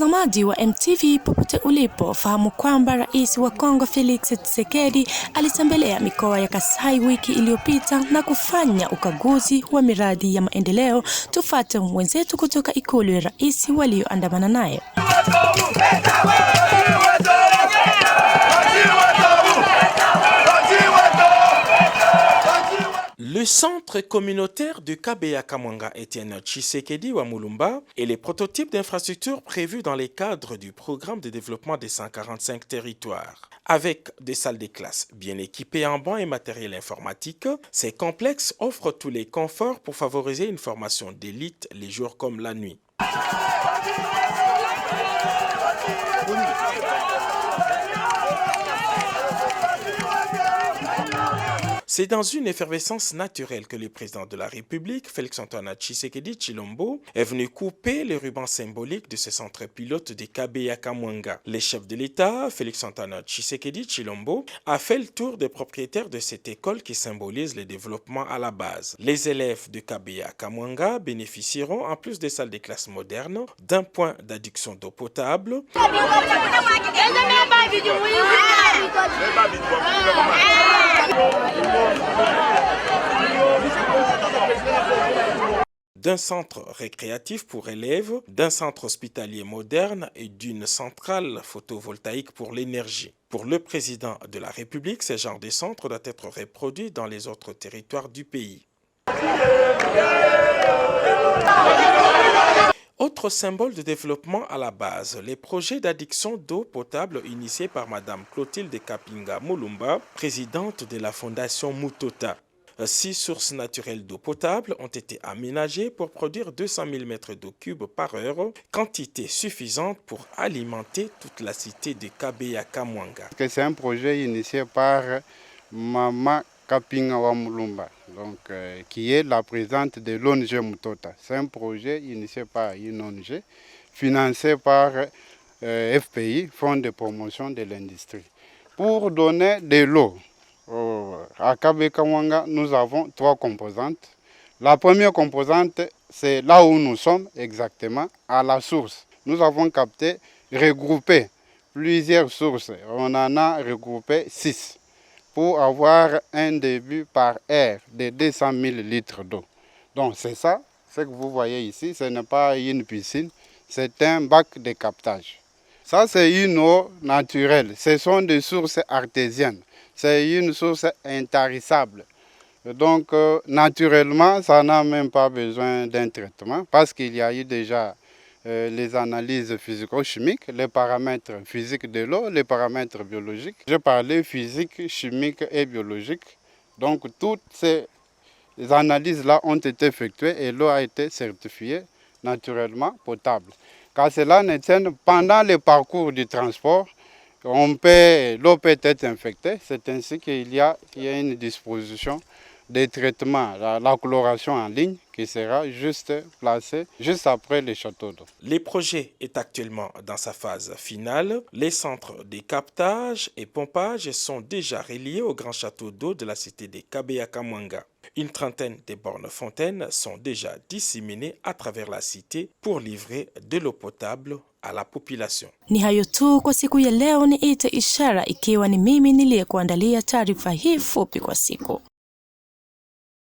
Mtazamaji wa MTV popote ulipo, fahamu kwamba Rais wa Kongo Felix Tshisekedi alitembelea mikoa ya Kasai wiki iliyopita na kufanya ukaguzi wa miradi ya maendeleo. Tufuate wenzetu kutoka ikulu ya rais walioandamana naye. Le centre communautaire de Kabeya-Kamwanga Etienne Tshisekedi wa Mulumba est les prototypes d'infrastructures prévus dans les cadres du programme de développement des 145 territoires. Avec des salles de classe bien équipées en bancs et matériel informatique, ces complexes offrent tous les conforts pour favoriser une formation d'élite les jours comme la nuit. C'est dans une effervescence naturelle que le président de la République, Félix-Antoine Tshisekedi Tshilombo, est venu couper le ruban symbolique de ce centre pilote de Kabeya-Kamwanga. Le chef de l'État, Félix-Antoine Tshisekedi Tshilombo, a fait le tour des propriétaires de cette école qui symbolise le développement à la base. Les élèves de Kabeya-Kamwanga bénéficieront, en plus des salles de classe modernes, d'un point d'adduction d'eau potable, d'un centre récréatif pour élèves, d'un centre hospitalier moderne et d'une centrale photovoltaïque pour l'énergie. Pour le président de la République, ce genre de centre doit être reproduit dans les autres territoires du pays. Autre symbole de développement à la base, les projets d'adduction d'eau potable initiés par Mme Clotilde Kapinga Mulumba, présidente de la Fondation Mutota. 6 sources naturelles d'eau potable ont été aménagées pour produire 200 000 mètres d'eau cube par heure, quantité suffisante pour alimenter toute la cité de Kabeya-Kamwanga. C'est un projet initié par Mama Kapinga Mulumba, qui est la présidente de l'ONG Mutota. C'est un projet initié par une ONG, financé par FPI, Fonds de promotion de l'industrie. Pour donner de l'eau à Kabeya-Kamwanga, nous avons 3 composantes. La première composante, c'est là où nous sommes exactement, à la source. Nous avons capté, regroupé plusieurs sources. On en a regroupé 6. Pour avoir un début par heure de 200 000 litres d'eau. Donc c'est ça, ce que vous voyez ici, ce n'est pas une piscine, c'est un bac de captage. Ça c'est une eau naturelle, ce sont des sources artésiennes, c'est une source intarissable. Donc naturellement, ça n'a même pas besoin d'un traitement parce qu'il y a eu déjà les analyses physico-chimiques, les paramètres physiques de l'eau, les paramètres biologiques. Je parlais physique, chimique et biologique. Donc toutes ces analyses-là ont été effectuées et l'eau a été certifiée naturellement potable. Car cela ne tient pendant le parcours du transport, l'eau peut être infectée. C'est ainsi qu'il y a une disposition de traitement, la chloration en ligne qui sera juste placée juste après les châteaux d'eau. Le projet est actuellement dans sa phase finale. Les centres de captage et pompage sont déjà reliés au grand château d'eau de la cité de Kabeya-Kamwanga. Une trentaine de bornes fontaines sont déjà disséminées à travers la cité pour livrer de l'eau potable à la population. Ni hayo tu kwa siku ya leo. Niite Ishara, ikiwa ni mimi niliyekuandalia taarifa hii fupi kwa siku.